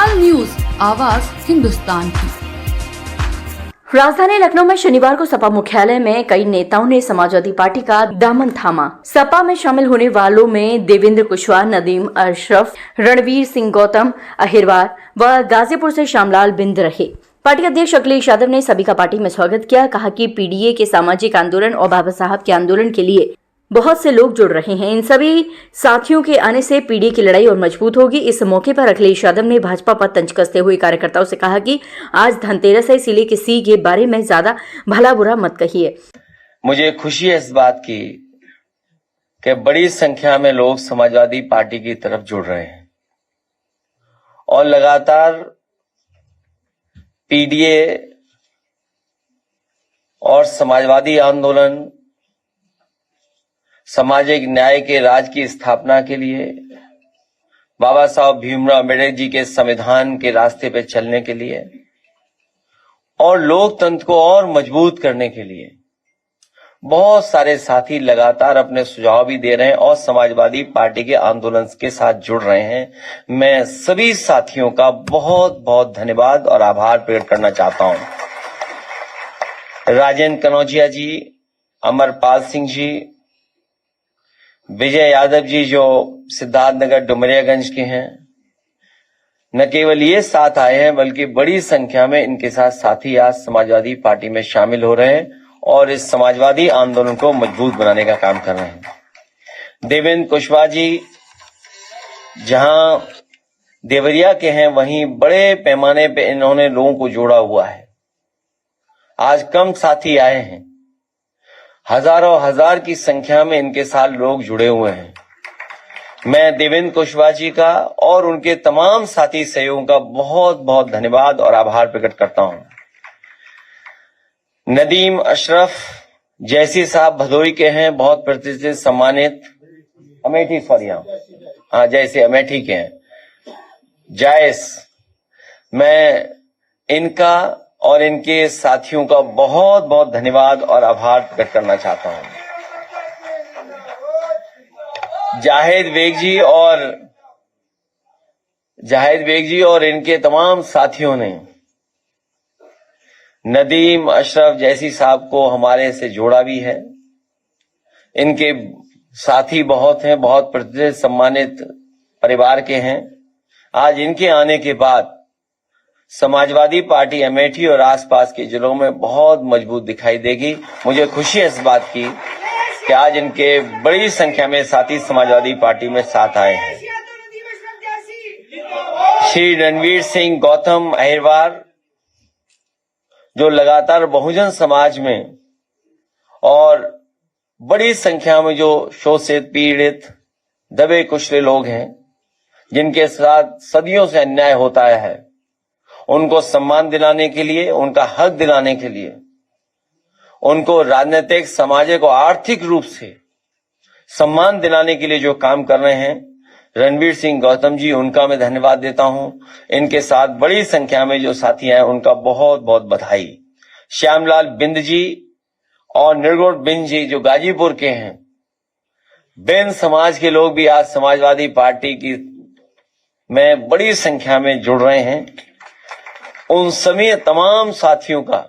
Hindustan news, आवाज हिंदुस्तान की। राजधानी लखनऊ में शनिवार को सपा मुख्यालय में कई नेताओं ने समाजवादी पार्टी का दामन थामा। सपा में शामिल होने वालों में देवेंद्र कुशवाहा, नदीम अशरफ, रणवीर सिंह गौतम, अहिरवार व गाजीपुर से श्यामलाल बिंद रहे। पार्टी अध्यक्ष अखिलेश यादव ने सभी का पार्टी में स्वागत किया। कहा कि पीडीए के सामाजिक आंदोलन और बाबा साहब के आंदोलन के लिए बहुत से लोग जुड़ रहे हैं। इन सभी साथियों के आने से पीडीए की लड़ाई और मजबूत होगी। इस मौके पर अखिलेश यादव ने भाजपा पर तंज कसते हुए कार्यकर्ताओं से कहा कि आज धनतेरस है, इसीलिए किसी के बारे में ज्यादा भला बुरा मत कहिए। मुझे खुशी है इस बात की कि बड़ी संख्या में लोग समाजवादी पार्टी की तरफ जुड़ रहे हैं और लगातार पीडीए और समाजवादी आंदोलन, सामाजिक न्याय के राज की स्थापना के लिए, बाबा साहब भीमराव अम्बेडकर जी के संविधान के रास्ते पर चलने के लिए और लोकतंत्र को और मजबूत करने के लिए बहुत सारे साथी लगातार अपने सुझाव भी दे रहे हैं और समाजवादी पार्टी के आंदोलन के साथ जुड़ रहे हैं। मैं सभी साथियों का बहुत बहुत धन्यवाद और आभार प्रकट करना चाहता हूं। राजेंद्र कनौजिया जी, अमरपाल सिंह जी, विजय यादव जी जो सिद्धार्थनगर डुमरियागंज के हैं, न केवल ये साथ आए हैं बल्कि बड़ी संख्या में इनके साथ साथी आज समाजवादी पार्टी में शामिल हो रहे हैं और इस समाजवादी आंदोलन को मजबूत बनाने का काम कर रहे हैं। देवेंद्र कुशवाहा जी जहां देवरिया के हैं, वहीं बड़े पैमाने पे इन्होंने लोगों को जोड़ा हुआ है। आज कम साथी आए हैं, हजारों हजार की संख्या में इनके साथ लोग जुड़े हुए हैं। मैं देवेंद्र कुशवाहा जी का और उनके तमाम साथी सहयोगियों का बहुत बहुत धन्यवाद और आभार प्रकट करता हूं। नदीम अशरफ जैसी साहब भदोई के हैं, बहुत प्रतिष्ठित सम्मानित, अमेठी जैसे अमेठी के हैं। जायस, मैं इनका और इनके साथियों का बहुत बहुत धन्यवाद और आभार प्रकट करना चाहता हूं। जाहिद बेग जी और इनके तमाम साथियों ने नदीम अशरफ जैसी साहब को हमारे से जोड़ा भी है। इनके साथी बहुत हैं, बहुत प्रतिष्ठित सम्मानित परिवार के हैं। आज इनके आने के बाद समाजवादी पार्टी अमेठी और आसपास के जिलों में बहुत मजबूत दिखाई देगी। मुझे खुशी है इस बात की कि आज इनके बड़ी संख्या में साथी समाजवादी पार्टी में साथ आए हैं। श्री रणवीर सिंह गौतम अहिरवार जो लगातार बहुजन समाज में और बड़ी संख्या में जो शोषित, पीड़ित, दबे कुचले लोग हैं, जिनके साथ सदियों से अन्याय होता है, उनको सम्मान दिलाने के लिए, उनका हक दिलाने के लिए, उनको राजनीतिक, सामाजिक और आर्थिक रूप से सम्मान दिलाने के लिए जो काम कर रहे हैं, रणवीर सिंह गौतम जी, उनका मैं धन्यवाद देता हूं। इनके साथ बड़ी संख्या में जो साथी हैं, उनका बहुत बहुत बधाई। श्यामलाल बिंद जी और निर्गुण बिंद जी जो गाजीपुर के हैं, बिंद समाज के लोग भी आज समाजवादी पार्टी की में बड़ी संख्या में जुड़ रहे हैं। उन सभी तमाम साथियों का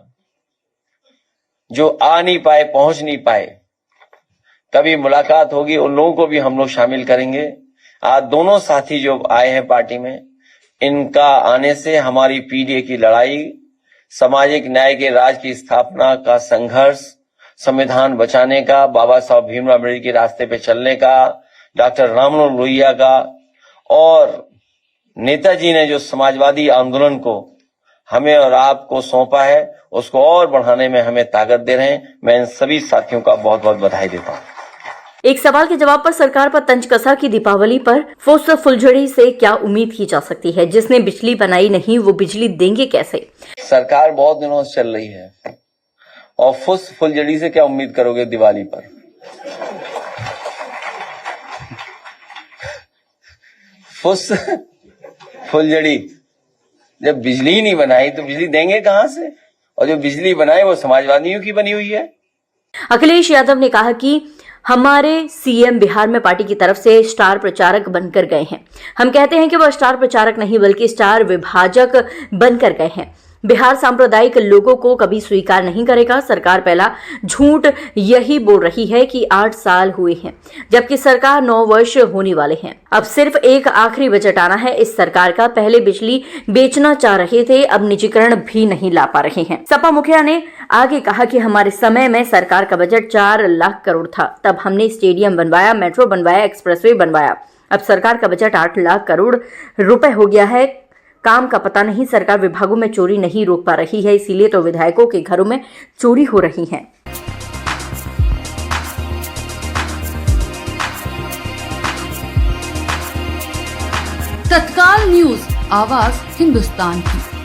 जो आ नहीं पाए, पहुंच नहीं पाए, कभी मुलाकात होगी, उन लोगों को भी हम लोग शामिल करेंगे। आज दोनों साथी जो आए हैं पार्टी में, इनका आने से हमारी पीडीए की लड़ाई, सामाजिक न्याय के राज की स्थापना का संघर्ष, संविधान बचाने का, बाबा साहब भीमराव अम्बेडकर के रास्ते पे चलने का, डॉक्टर राममनोहर लोहिया का और नेताजी ने जो समाजवादी आंदोलन को हमें और आपको सौंपा है, उसको और बढ़ाने में हमें ताकत दे रहे हैं। मैं इन सभी साथियों का बहुत बहुत बधाई देता हूं। एक सवाल के जवाब पर सरकार पर तंज कसा कि दीपावली पर फुस फुलझड़ी से क्या उम्मीद की जा सकती है? जिसने बिजली बनाई नहीं वो बिजली देंगे कैसे? सरकार बहुत दिनों से चल रही है और फुस फुलझड़ी से क्या उम्मीद करोगे दिवाली पर? फुस फुलझड़ी, जब बिजली ही नहीं बनाई तो बिजली देंगे कहां से? और जो बिजली बनाए वो समाजवादियों की बनी हुई है। अखिलेश यादव ने कहा कि हमारे सीएम बिहार में पार्टी की तरफ से स्टार प्रचारक बनकर गए हैं। हम कहते हैं कि वह स्टार प्रचारक नहीं बल्कि स्टार विभाजक बनकर गए हैं। बिहार सांप्रदायिक लोगों को कभी स्वीकार नहीं करेगा। सरकार पहला झूठ यही बोल रही है कि 8 साल हुए हैं, जबकि सरकार 9 वर्ष होने वाले हैं। अब सिर्फ एक आखिरी बजट आना है इस सरकार का। पहले बिजली बेचना चाह रहे थे, अब निजीकरण भी नहीं ला पा रहे हैं। सपा मुखिया ने आगे कहा कि हमारे समय में सरकार का बजट 4 लाख करोड़ था, तब हमने स्टेडियम बनवाया, मेट्रो बनवाया, एक्सप्रेसवे बनवाया। अब सरकार का बजट 8 लाख करोड़ रुपए हो गया है। काम का पता नहीं। सरकार विभागों में चोरी नहीं रोक पा रही है, इसीलिए तो विधायकों के घरों में चोरी हो रही है। तत्काल न्यूज, आवाज हिंदुस्तान की।